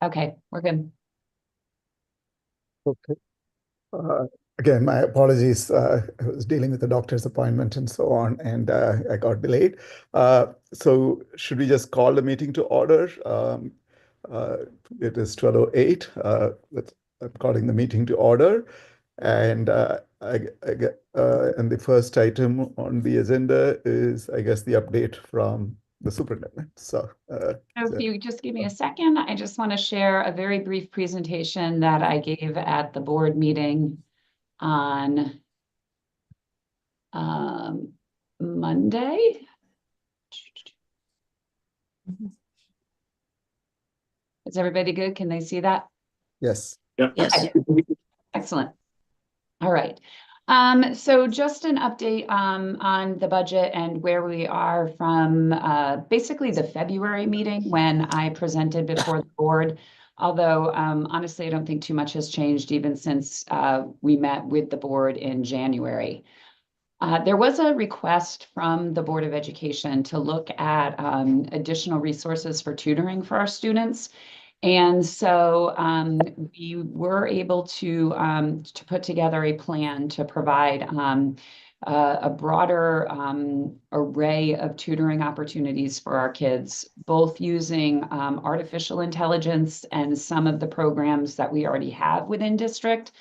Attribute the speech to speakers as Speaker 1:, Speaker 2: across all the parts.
Speaker 1: Okay, we're good.
Speaker 2: Okay. Again, my apologies. I was dealing with a doctor's appointment and so on, and I got delayed. So should we just call the meeting to order? Uh, it is 12:08. I'm calling the meeting to order. And and the first item on the agenda is, I guess, the update from the superintendent. So,
Speaker 1: So if you just give me a second, I just want to share a very brief presentation that I gave at the board meeting on Monday. Is everybody good? Can they see that?
Speaker 2: yes.
Speaker 1: Yes. Excellent. All right. So just an update on the budget and where we are from basically the February meeting when I presented before the board. Although honestly, I don't think too much has changed even since we met with the board in January. There was a request from the Board of Education to look at additional resources for tutoring for our students. And so we were able to put together a plan to provide a broader array of tutoring opportunities for our kids, both using artificial intelligence and some of the programs that we already have within district.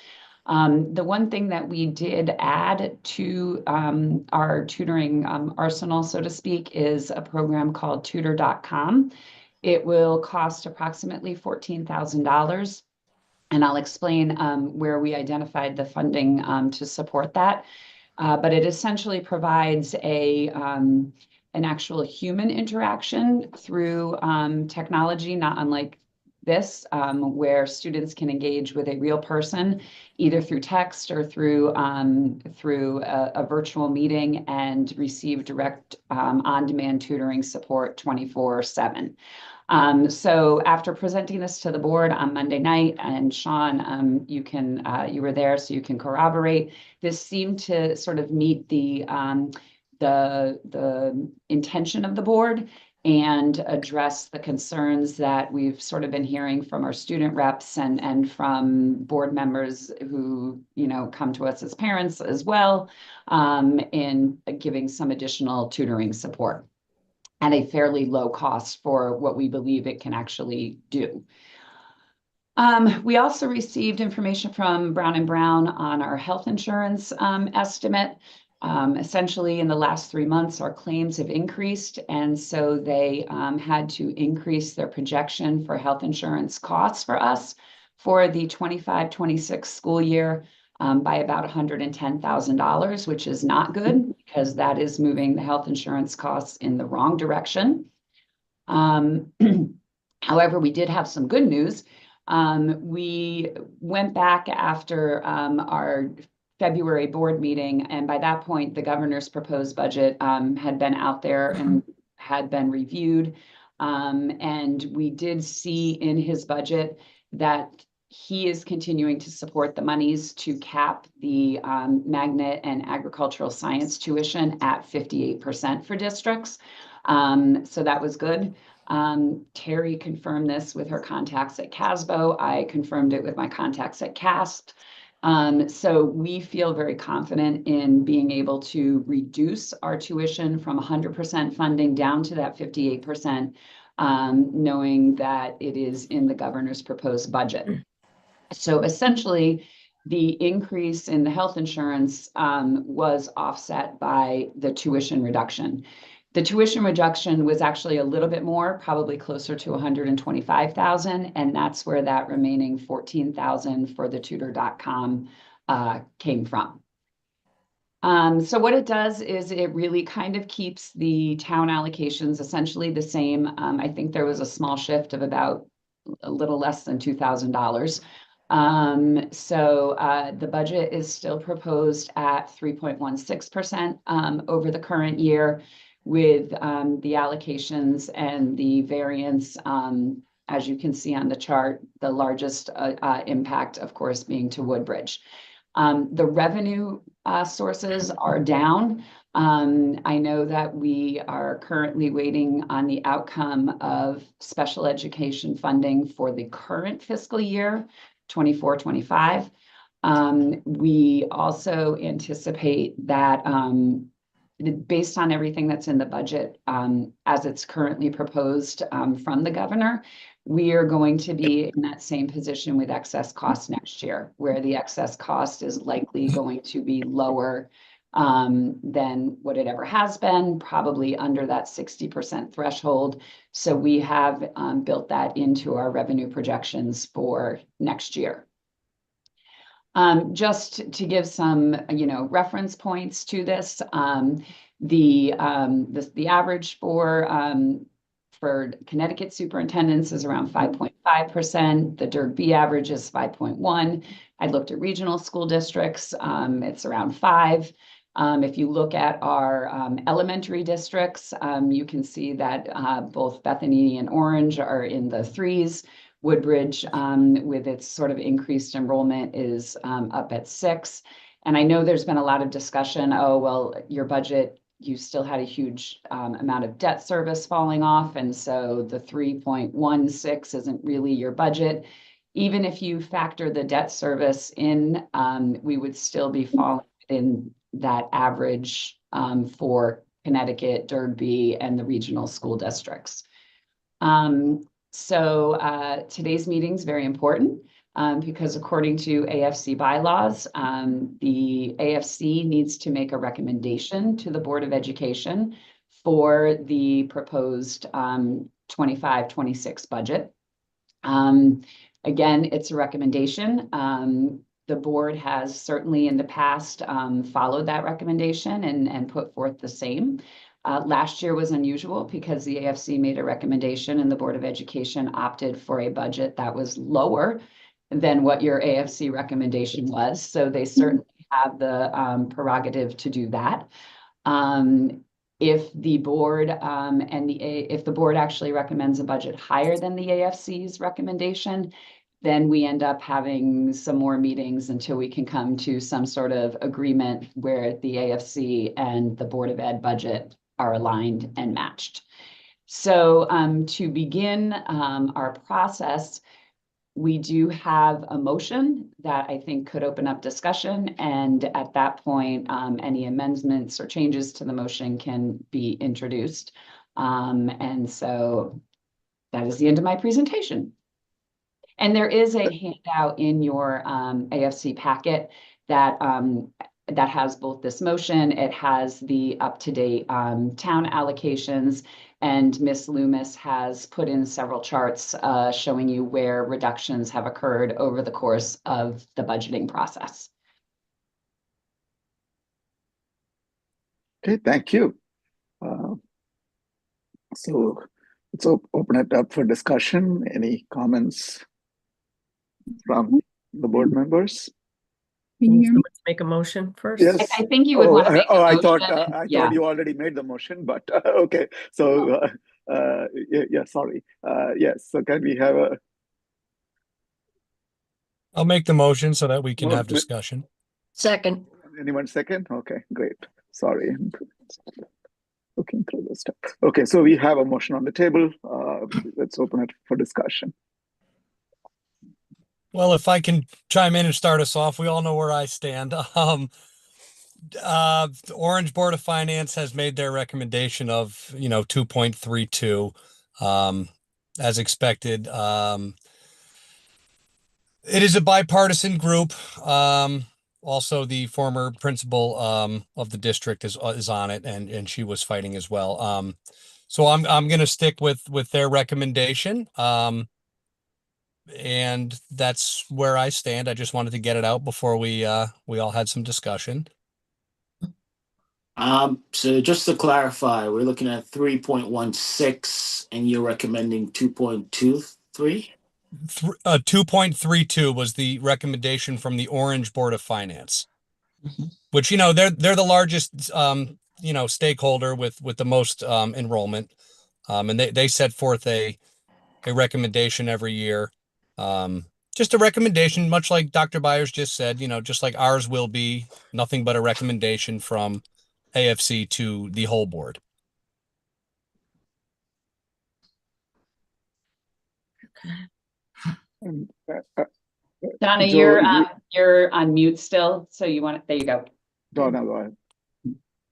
Speaker 1: The one thing that we did add to our tutoring arsenal, so to speak, is a program called tutor.com. It will cost approximately $14,000. And I'll explain where we identified the funding to support that. But it essentially provides an actual human interaction through technology, not unlike this, where students can engage with a real person, either through text or through a virtual meeting, and receive direct on-demand tutoring support 24/7. So after presenting this to the board on Monday night, and Sean, you were there, so you can corroborate. This seemed to sort of meet the intention of the board and address the concerns that we've sort of been hearing from our student reps and from board members who, come to us as parents as well, in giving some additional tutoring support at a fairly low cost for what we believe it can actually do. We also received information from Brown & Brown on our health insurance estimate. Essentially, in the last 3 months, our claims have increased, and so they had to increase their projection for health insurance costs for us for the 25-26 school year by about $110,000, which is not good because that is moving the health insurance costs in the wrong direction. However, we did have some good news. We went back after our February board meeting, and by that point, the governor's proposed budget had been out there and had been reviewed. And we did see in his budget that he is continuing to support the monies to cap the magnet and agricultural science tuition at 58% for districts. So that was good. Terry confirmed this with her contacts at CASBO. I confirmed it with my contacts at CAST. So we feel very confident in being able to reduce our tuition from 100% funding down to that 58%, knowing that it is in the governor's proposed budget. So essentially, the increase in the health insurance was offset by the tuition reduction. The tuition reduction was actually a little bit more, probably closer to 125,000, and that's where that remaining 14,000 for the tutor.com came from. So what it does is it really kind of keeps the town allocations essentially the same. I think there was a small shift of about a little less than $2,000. So the budget is still proposed at 3.16% over the current year, with the allocations and the variance, as you can see on the chart, the largest impact, of course, being to Woodbridge. The revenue sources are down. I know that we are currently waiting on the outcome of special education funding for the current fiscal year, 24-25. We also anticipate that based on everything that's in the budget, as it's currently proposed from the governor, we are going to be in that same position with excess cost next year, where the excess cost is likely going to be lower than what it ever has been, probably under that 60% threshold. So we have built that into our revenue projections for next year. Just to give some, reference points to this, the average for Connecticut superintendents is around 5.5%. The DIRG-B average is 5.1. I looked at regional school districts. It's around 5. If you look at our elementary districts, you can see that both Bethany and Orange are in the 3s. Woodbridge, with its sort of increased enrollment, is up at 6. And I know there's been a lot of discussion, oh, well, your budget, you still had a huge amount of debt service falling off, and so the 3.16 isn't really your budget. Even if you factor the debt service in, we would still be falling within that average for Connecticut, DIRG-B, and the regional school districts. So today's meeting is very important because according to AFC bylaws, the AFC needs to make a recommendation to the Board of Education for the proposed 25-26 budget. Again, it's a recommendation. The board has certainly in the past followed that recommendation and put forth the same. Last year was unusual because the AFC made a recommendation and the Board of Education opted for a budget that was lower than what your AFC recommendation was. So they certainly have the prerogative to do that. If the board if the board actually recommends a budget higher than the AFC's recommendation, then we end up having some more meetings until we can come to some sort of agreement where the AFC and the Board of Ed budget are aligned and matched. So to begin our process, we do have a motion that I think could open up discussion. And at that point, any amendments or changes to the motion can be introduced. And so that is the end of my presentation. And there is a handout in your AFC packet that that has both this motion, it has the up-to-date town allocations, and Ms. Loomis has put in several charts showing you where reductions have occurred over the course of the budgeting process.
Speaker 2: Okay, thank you. So let's open it up for discussion. Any comments from the board members?
Speaker 3: Make a motion first?
Speaker 2: Yes.
Speaker 1: I think you would want to make a
Speaker 2: I
Speaker 1: motion.
Speaker 2: thought you already made the motion, but okay. So yeah, sorry. Yes. So can we have a?
Speaker 4: I'll make the motion so that we can have discussion.
Speaker 3: Second.
Speaker 2: Anyone second? Okay, great. Sorry. Looking through the stuff. Okay, so we have a motion on the table. Let's open it for discussion.
Speaker 4: Well, if I can chime in and start us off, we all know where I stand. The Orange Board of Finance has made their recommendation of, 2.32, as expected. It is a bipartisan group. Also, the former principal of the district is on it, and she was fighting as well. So I'm going to stick with their recommendation. And that's where I stand. I just wanted to get it out before we all had some discussion.
Speaker 5: So just to clarify, we're looking at 3.16 and you're recommending 2.23?
Speaker 4: 2.32 was the recommendation from the Orange Board of Finance, which, they're the largest, stakeholder with the most enrollment. And they set forth a recommendation every year. Just a recommendation, much like Dr. Byers just said, just like ours will be nothing but a recommendation from AFC to the whole board.
Speaker 2: And,
Speaker 1: Donna,
Speaker 2: Joe,
Speaker 1: you're on mute still, so there you go.
Speaker 2: Donna, go ahead.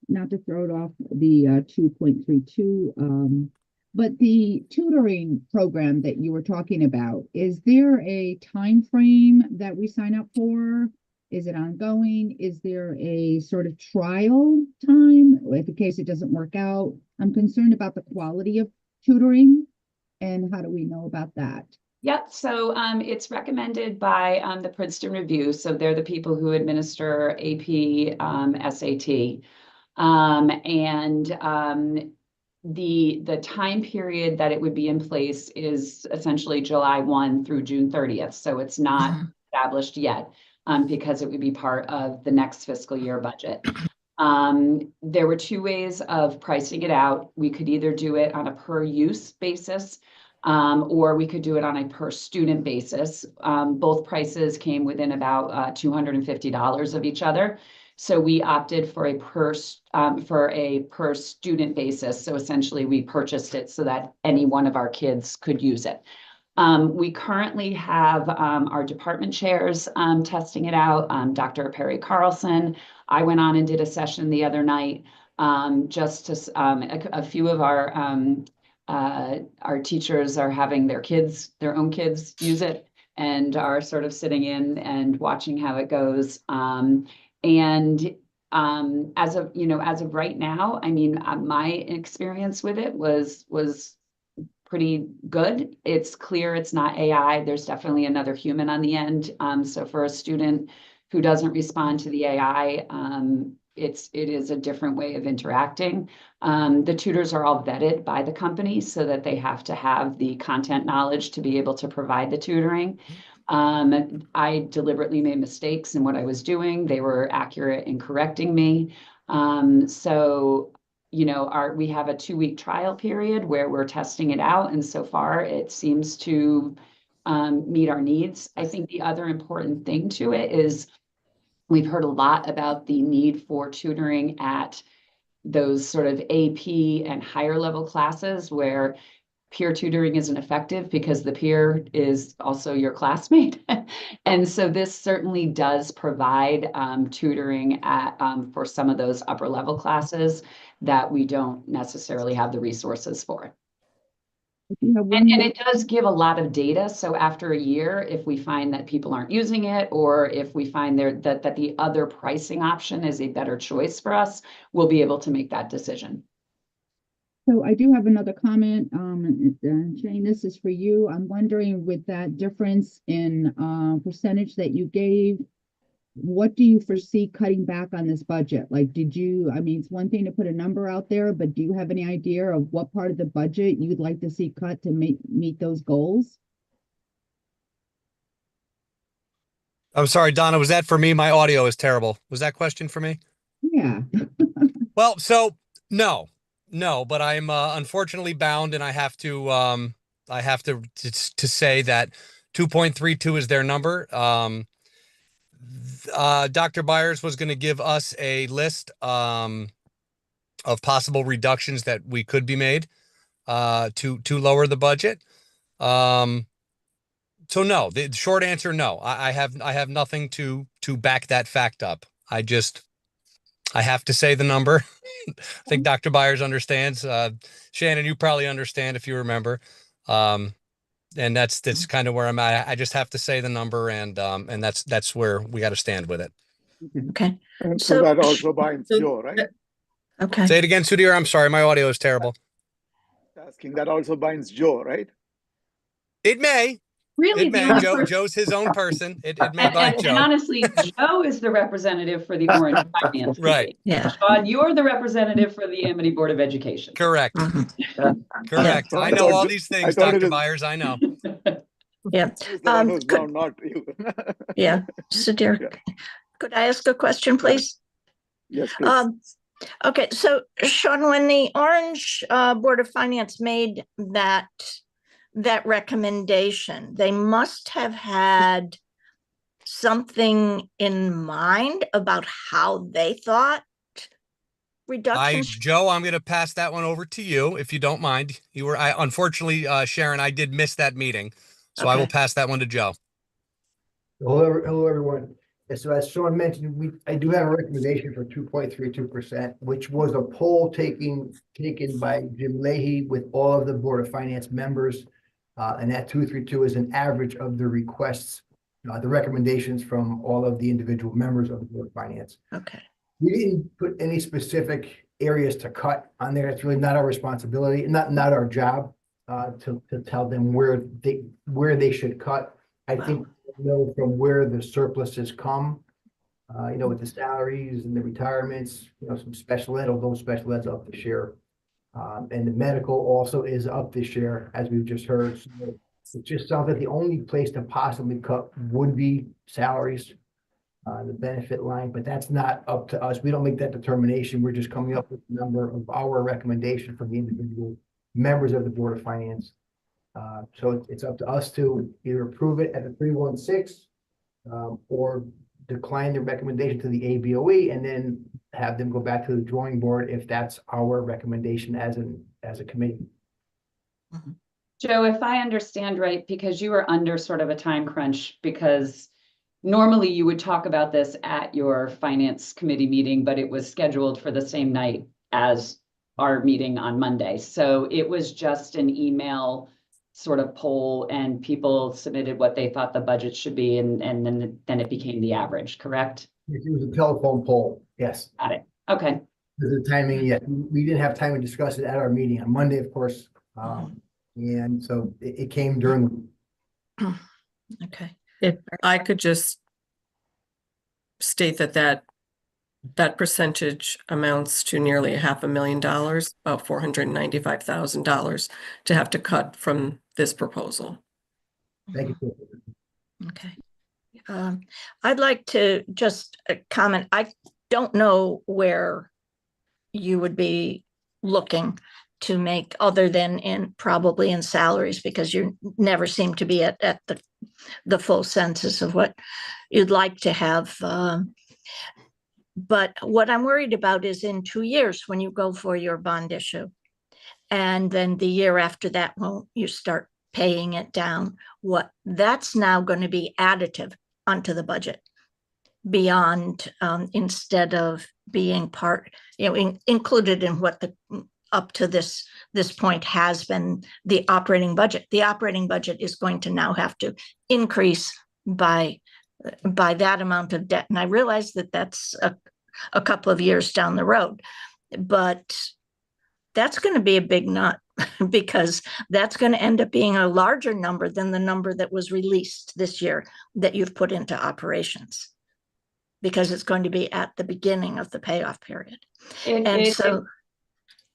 Speaker 6: Not to throw it off the 2.32, but the tutoring program that you were talking about, is there a time frame that we sign up for? Is it ongoing? Is there a sort of trial time if in case it doesn't work out? I'm concerned about the quality of tutoring, and how do we know about that?
Speaker 1: Yep, so it's recommended by the Princeton Review. So they're the people who administer AP, SAT. The time period that it would be in place is essentially July 1 through June 30th. So it's not established yet because it would be part of the next fiscal year budget. There were two ways of pricing it out. We could either do it on a per use basis, or we could do it on a per student basis. Both prices came within about $250 of each other. So we opted for a per student basis. So essentially we purchased it so that any one of our kids could use it. We currently have our department chairs testing it out. Dr. Perry Carlson. I went on and did a session the other night just to a few of our teachers are having their own kids use it and are sort of sitting in and watching how it goes. As of right now, I mean, my experience with it was pretty good. It's clear it's not AI. There's definitely another human on the end. So for a student who doesn't respond to the AI, it is a different way of interacting. The tutors are all vetted by the company so that they have to have the content knowledge to be able to provide the tutoring. I deliberately made mistakes in what I was doing. They were accurate in correcting me. So, we have a 2-week trial period where we're testing it out. And so far it seems to meet our needs. I think the other important thing to it is we've heard a lot about the need for tutoring at those sort of AP and higher level classes where peer tutoring isn't effective because the peer is also your classmate. And so this certainly does provide tutoring for some of those upper level classes that we don't necessarily have the resources for. And it does give a lot of data. So after a year, if we find that people aren't using it, or if we find that the other pricing option is a better choice for us, we'll be able to make that decision.
Speaker 6: So I do have another comment. Shane, this is for you. I'm wondering, with that difference in percentage that you gave, what do you foresee cutting back on this budget? Like, it's one thing to put a number out there, but do you have any idea of what part of the budget you'd like to see cut to meet those goals?
Speaker 4: I'm sorry, Donna, was that for me? My audio is terrible. Was that question for me?
Speaker 6: Yeah.
Speaker 4: Well, so no, but I'm unfortunately bound, and I have to say that 2.32 is their number. Dr. Byers was going to give us a list of possible reductions that we could be made to lower the budget. So no, the short answer, no. I have nothing to back that fact up. I have to say the number. I think Dr. Byers understands. Shannon, you probably understand if you remember. And that's kind of where I'm at. I just have to say the number, and that's where we got to stand with it.
Speaker 3: Okay.
Speaker 2: And so that also binds Joe, right?
Speaker 3: Okay.
Speaker 4: Say it again, Sudhir. I'm sorry, my audio is terrible.
Speaker 2: Asking that also binds Joe, right?
Speaker 4: It may.
Speaker 1: Really,
Speaker 4: It may. Joe's his own person. It may bind Joe.
Speaker 1: And honestly, Joe is the representative for the Orange Finance Committee.
Speaker 4: Right.
Speaker 3: Yeah.
Speaker 1: Sean, you're the representative for the Amity Board of Education.
Speaker 4: Correct.
Speaker 3: Mhm.
Speaker 4: Correct.
Speaker 2: Yeah.
Speaker 4: I know all these things,
Speaker 2: I thought
Speaker 4: Dr. Byers. I know.
Speaker 3: Yeah.
Speaker 2: Who's the one who's bound, not you.
Speaker 3: Yeah. Sudhir,
Speaker 2: Yeah.
Speaker 3: could I ask a question, please?
Speaker 2: Yes, please.
Speaker 3: Okay, so Sean, when the Orange Board of Finance made that recommendation, they must have had something in mind about how they thought reductions?
Speaker 4: Joe, I'm going to pass that one over to you if you don't mind. Unfortunately, Sharon, I did miss that meeting, so I will
Speaker 3: Okay.
Speaker 4: pass that one to Joe.
Speaker 7: Hello, everyone. And so as Sean mentioned, I do have a recommendation for 2.32%, which was a poll taken by Jim Leahy with all of the Board of Finance members. And that 2.32 is an average of the requests, the recommendations from all of the individual members of the Board of Finance.
Speaker 3: Okay.
Speaker 7: We didn't put any specific areas to cut on there. It's really not our responsibility, not our job to tell them where they should cut. I think know from where the surpluses come, with the salaries and the retirements, some special ed, although special ed's up this year. And the medical also is up this year, as we've just heard. So it just sounds like the only place to possibly cut would be salaries, the benefit line, but that's not up to us. We don't make that determination. We're just coming up with a number of our recommendation from the individual members of the Board of Finance. So it's up to us to either approve it at the 316 or decline the recommendation to the ABOE and then have them go back to the drawing board if that's our recommendation as a committee.
Speaker 1: Joe, if I understand right, because you were under sort of a time crunch, because normally you would talk about this at your finance committee meeting, but it was scheduled for the same night as our meeting on Monday. So it was just an email sort of poll and people submitted what they thought the budget should be, and then it became the average, correct?
Speaker 7: It was a telephone poll, yes.
Speaker 1: Got it. Okay.
Speaker 7: The timing, yeah, we didn't have time to discuss it at our meeting on Monday, of course. And so it came during.
Speaker 3: Okay.
Speaker 8: If I could just state that percentage amounts to nearly $500,000, about $495,000 to have to cut from this proposal.
Speaker 7: Thank you.
Speaker 3: Okay. I'd like to just comment. I don't know where you would be looking to make other than probably in salaries, because you never seem to be at the full census of what you'd like to have. But what I'm worried about is in 2 years when you go for your bond issue, and then the year after that, when you start paying it down, what that's now going to be additive onto the budget beyond, instead of being part, included in what the up to this point has been the operating budget. The operating budget is going to now have to increase by that amount of debt. And I realize that that's a couple of years down the road, but that's going to be a big nut because that's going to end up being a larger number than the number that was released this year that you've put into operations, because it's going to be at the beginning of the payoff period.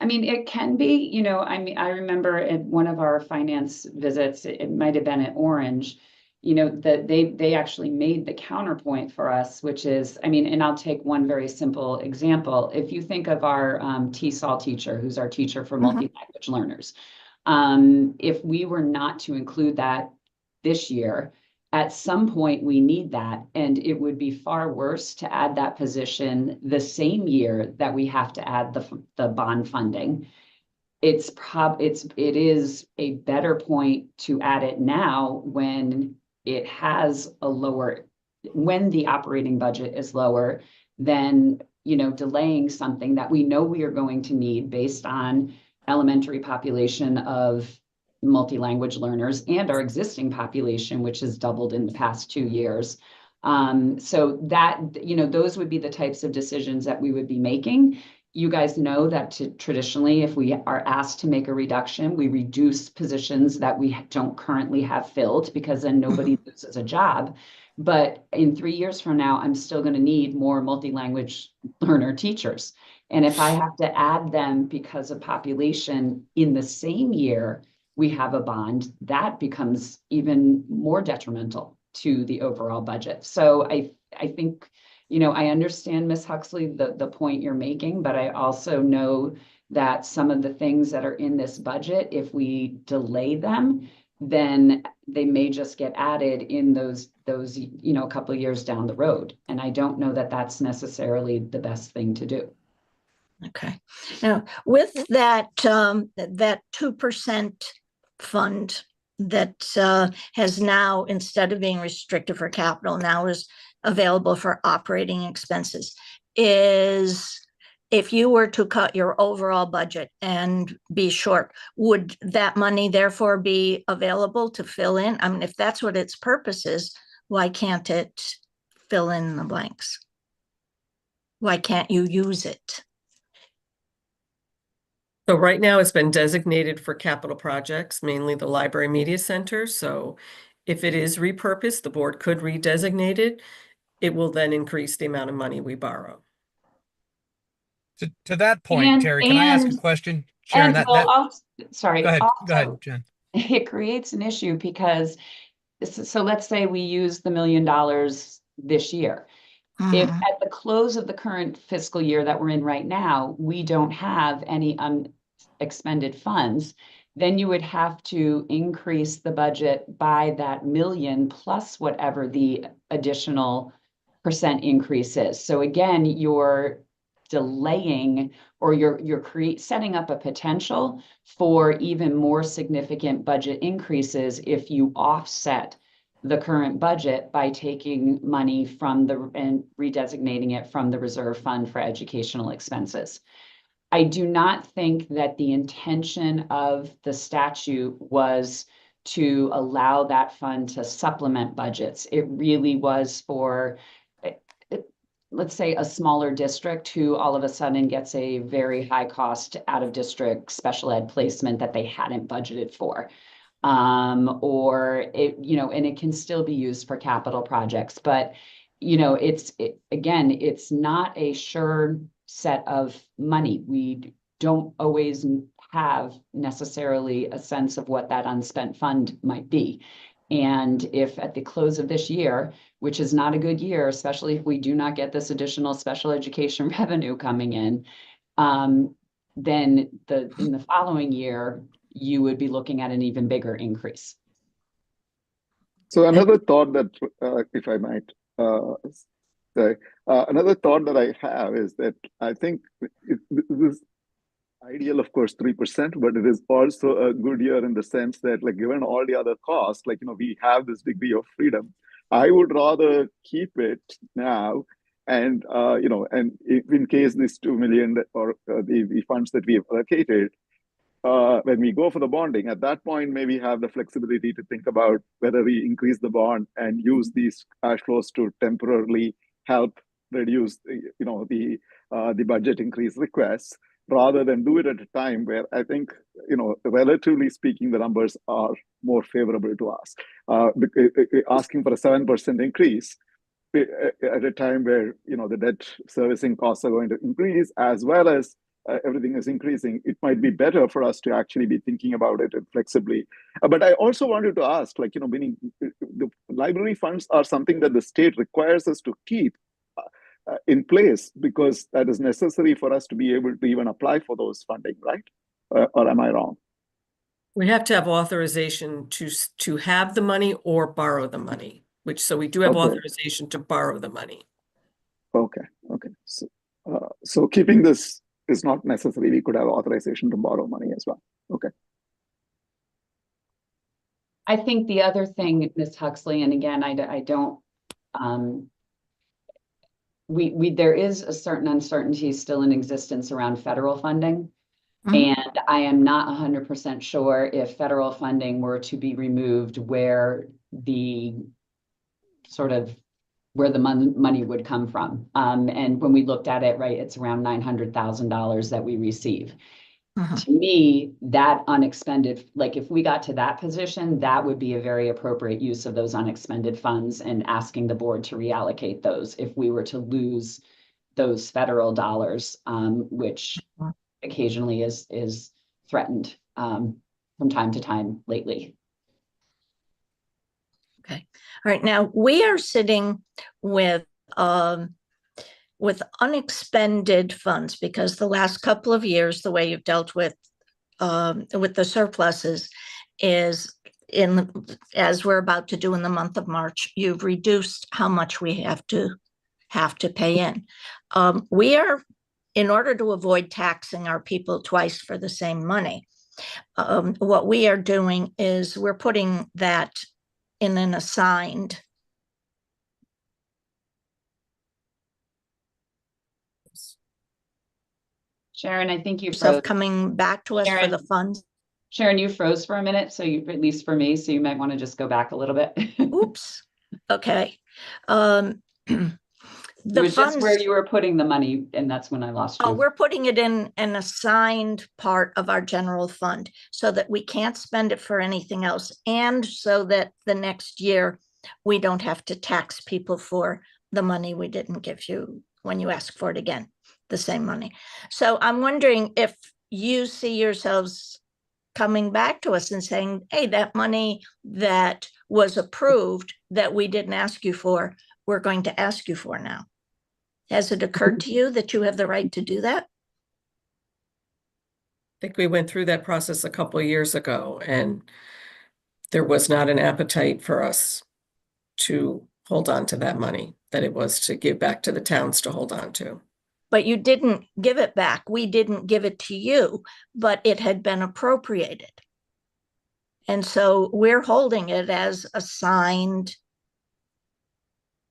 Speaker 1: I mean, it can be, I remember at one of our finance visits, it might have been at Orange, that they actually made the counterpoint for us, which is, and I'll take one very simple example. If you think of our TESOL teacher, who's our teacher for multi-language learners, if we were not to include that this year, at some point we need that, and it would be far worse to add that position the same year that we have to add the bond funding. It is a better point to add it now when it has when the operating budget is lower than, delaying something that we know we are going to need based on elementary population of multi-language learners and our existing population, which has doubled in the past 2 years. So that, those would be the types of decisions that we would be making. You guys know that traditionally, if we are asked to make a reduction, we reduce positions that we don't currently have filled, because then nobody loses a job. But in 3 years from now, I'm still going to need more multi-language learner teachers. And if I have to add them because of population in the same year we have a bond, that becomes even more detrimental to the overall budget. So I think, I understand, Ms. Huxley, the point you're making, but I also know that some of the things that are in this budget, if we delay them, then they may just get added in those a couple of years down the road. And I don't know that that's necessarily the best thing to do.
Speaker 3: Okay. Now, with that, that 2% fund that has now, instead of being restricted for capital, now is available for operating expenses, is if you were to cut your overall budget and be short, would that money therefore be available to fill in? I mean, if that's what its purpose is, why can't it fill in the blanks? Why can't you use it?
Speaker 8: So right now it's been designated for capital projects, mainly the library media center. So if it is repurposed, the board could redesignate it. It will then increase the amount of money we borrow.
Speaker 4: To that point, Terry, can I ask a question? Sharon,
Speaker 1: Sorry.
Speaker 4: go ahead,
Speaker 1: Also,
Speaker 4: Jen.
Speaker 1: it creates an issue because, so let's say we use the $1 million this year. If at the close of the current fiscal year that we're in right now, we don't have any unexpended funds, then you would have to increase the budget by that million plus whatever the additional percent increase is. So again, you're delaying, or you're setting up a potential for even more significant budget increases if you offset the current budget by taking money from and redesignating it from the reserve fund for educational expenses. I do not think that the intention of the statute was to allow that fund to supplement budgets. It really was for, let's say, a smaller district who all of a sudden gets a very high cost out of district special ed placement that they hadn't budgeted for. Or it, and it can still be used for capital projects, but again, it's not a sure set of money. We don't always have necessarily a sense of what that unspent fund might be. And if at the close of this year, which is not a good year, especially if we do not get this additional special education revenue coming in, then in the following year, you would be looking at an even bigger increase.
Speaker 2: So another thought that, if I might say, another thought that I have is that I think this is ideal, of course, 3%, but it is also a good year in the sense that, like, given all the other costs, like, we have this degree of freedom. I would rather keep it now, and and if in case this 2 million or the funds that we have allocated, when we go for the bonding, at that point, maybe have the flexibility to think about whether we increase the bond and use these cash flows to temporarily help reduce, the budget increase requests, rather than do it at a time where I think, relatively speaking, the numbers are more favorable to us. Asking for a 7% increase at a time where, the debt servicing costs are going to increase, as well as everything is increasing, it might be better for us to actually be thinking about it flexibly. But I also wanted to ask, meaning the library funds are something that the state requires us to keep in place, because that is necessary for us to be able to even apply for those funding, right? Or am I wrong?
Speaker 8: We have to have authorization to have the money or borrow the money, so we do have authorization to borrow the money.
Speaker 2: Okay. So keeping this is not necessary. We could have authorization to borrow money as well. Okay.
Speaker 1: I think the other thing, Ms. Huxley, and again, I don't, there is a certain uncertainty still in existence around federal funding. And I am not 100% sure if federal funding were to be removed, where the money would come from. And when we looked at it, right, it's around $900,000 that we receive. To me, that unexpended, like if we got to that position, that would be a very appropriate use of those unexpended funds, and asking the board to reallocate those if we were to lose those federal dollars, which occasionally is threatened from time to time lately.
Speaker 3: Okay. All right. Now we are sitting with unexpended funds, because the last couple of years, the way you've dealt with the surpluses is, as we're about to do in the month of March, you've reduced how much we have to pay in. We are in order to avoid taxing our people twice for the same money, what we are doing is we're putting that in an assigned.
Speaker 1: Sharon, I think you
Speaker 3: Yourself
Speaker 1: froze.
Speaker 3: coming back to us for
Speaker 1: Sharon.
Speaker 3: the funds.
Speaker 1: Sharon, you froze for a minute, so you, at least for me, so you might want to just go back a little bit.
Speaker 3: Oops. Okay.
Speaker 1: It
Speaker 3: The
Speaker 1: was just where
Speaker 3: funds,
Speaker 1: you were putting the money, and that's when I lost
Speaker 3: oh,
Speaker 1: you.
Speaker 3: we're putting it in an assigned part of our general fund so that we can't spend it for anything else, and so that the next year we don't have to tax people for the money we didn't give you when you ask for it again, the same money. So I'm wondering if you see yourselves coming back to us and saying, hey, that money that was approved that we didn't ask you for, we're going to ask you for now. Has it occurred to you that you have the right to do that?
Speaker 8: I think we went through that process a couple of years ago, and there was not an appetite for us to hold on to that money, that it was to give back to the towns to hold on to.
Speaker 3: But you didn't give it back. We didn't give it to you, but it had been appropriated. And so we're holding it as assigned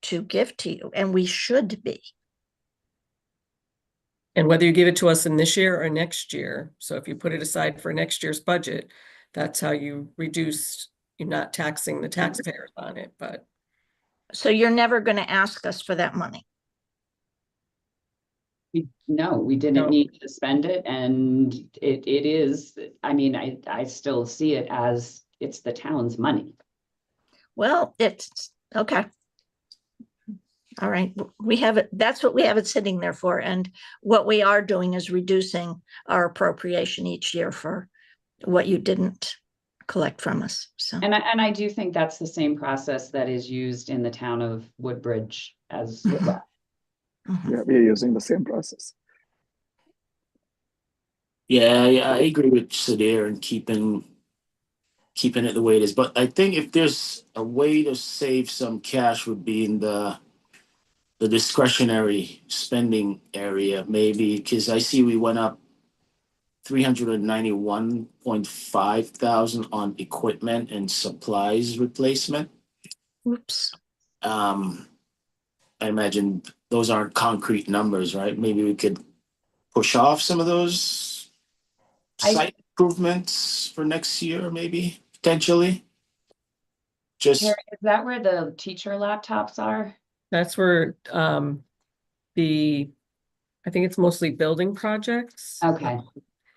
Speaker 3: to give to you, and we should be.
Speaker 8: And whether you give it to us in this year or next year, so if you put it aside for next year's budget, that's how you reduce, you're not taxing the taxpayers on it, but
Speaker 3: So you're never going to ask us for that money.
Speaker 1: No, we didn't
Speaker 8: No.
Speaker 1: need to spend it, and it is, I mean, I still see it as it's the town's money.
Speaker 3: Well, it's okay. All right, we have it. That's what we have it sitting there for. And what we are doing is reducing our appropriation each year for what you didn't collect from us. So,
Speaker 1: And I do think that's the same process that is used in the town of Woodbridge as well.
Speaker 3: Mhm.
Speaker 2: Yeah, we're using the same process.
Speaker 5: Yeah, I agree with Sudhir and keeping it the way it is. But I think if there's a way to save some cash would be in the discretionary spending area, maybe, because I see we went up 391.5 thousand on equipment and supplies replacement.
Speaker 3: Oops.
Speaker 5: I imagine those aren't concrete numbers, right? Maybe we could push off some of those site improvements for next year, maybe, potentially. Just
Speaker 1: Is that where the teacher laptops are?
Speaker 8: that's where I think it's mostly building projects.
Speaker 1: Okay.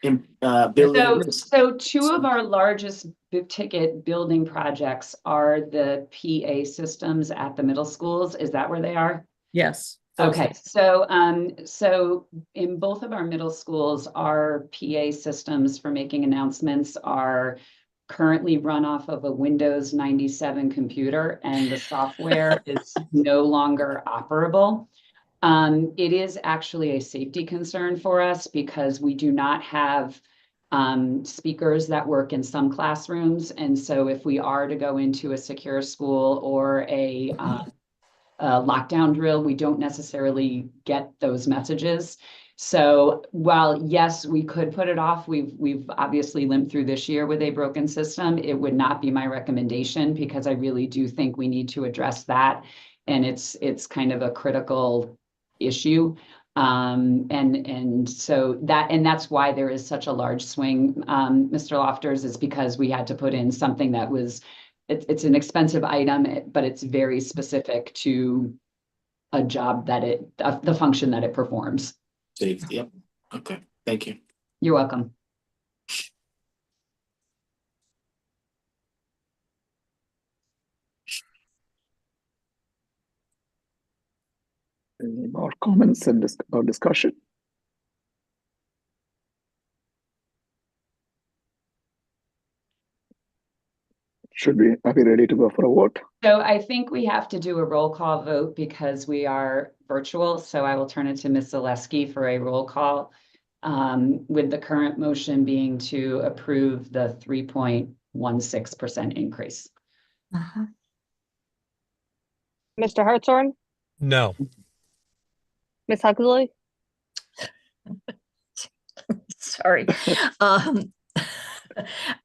Speaker 5: in building.
Speaker 1: So two of our largest big ticket building projects are the PA systems at the middle schools. Is that where they are?
Speaker 8: Yes.
Speaker 1: Okay, so so in both of our middle schools, our PA systems for making announcements are currently run off of a Windows 97 computer, and the software is no longer operable. It is actually a safety concern for us because we do not have speakers that work in some classrooms. And so if we are to go into a secure school or a lockdown drill, we don't necessarily get those messages. So while yes, we could put it off, we've obviously limped through this year with a broken system. It would not be my recommendation because I really do think we need to address that, and it's kind of a critical issue. And so that's why there is such a large swing, Mr. Lofters, is because we had to put in something that was it's an expensive item, but it's very specific to a job that the function that it performs.
Speaker 5: Safety, yep. Okay, thank you.
Speaker 1: You're welcome.
Speaker 2: Any more comments and or discussion? Are we ready to go for a vote?
Speaker 1: So I think we have to do a roll call vote because we are virtual. So I will turn it to Ms. Zaleski for a roll call, with the current motion being to approve the 3.16% increase.
Speaker 3: Uh-huh.
Speaker 9: Mr. Hartshorn,
Speaker 4: No.
Speaker 9: Ms. Huxley,
Speaker 3: Sorry.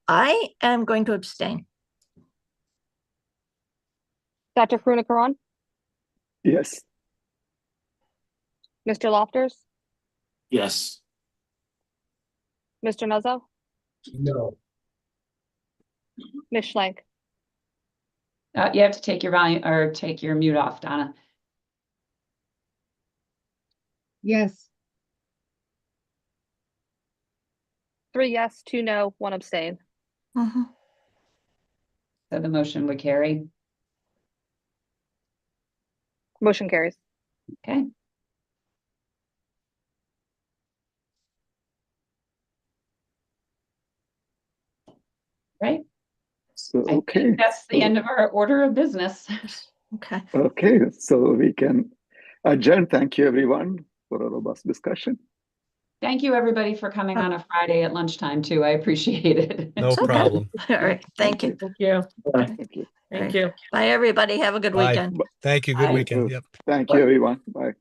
Speaker 3: I am going to abstain.
Speaker 9: Dr. Karunakaran,
Speaker 10: Yes.
Speaker 9: Mr. Lofters,
Speaker 5: Yes.
Speaker 9: Mr. Nuzzo,
Speaker 7: No.
Speaker 9: Ms. Schlank.
Speaker 1: You have to take your volume or take your mute off, Donna.
Speaker 6: Yes.
Speaker 9: 3 yes, 2 no, 1 abstain.
Speaker 3: Mhm.
Speaker 1: So the motion would carry.
Speaker 9: Motion carries.
Speaker 1: Okay. Right.
Speaker 10: So,
Speaker 1: I
Speaker 10: okay.
Speaker 1: think that's the end of our order of business.
Speaker 3: Okay.
Speaker 10: Okay, so we can adjourn. Thank you, everyone, for a robust discussion.
Speaker 1: Thank you, everybody, for coming on a Friday at lunchtime, too. I appreciate it.
Speaker 4: No
Speaker 3: Okay.
Speaker 4: problem.
Speaker 3: All right. Thank you.
Speaker 8: Thank you.
Speaker 10: Thank you.
Speaker 8: Thank you.
Speaker 3: Bye, everybody. Have a good
Speaker 4: Bye.
Speaker 3: weekend.
Speaker 4: Thank you. Good
Speaker 1: Bye.
Speaker 4: weekend. Yep.
Speaker 10: Thank you, everyone. Bye.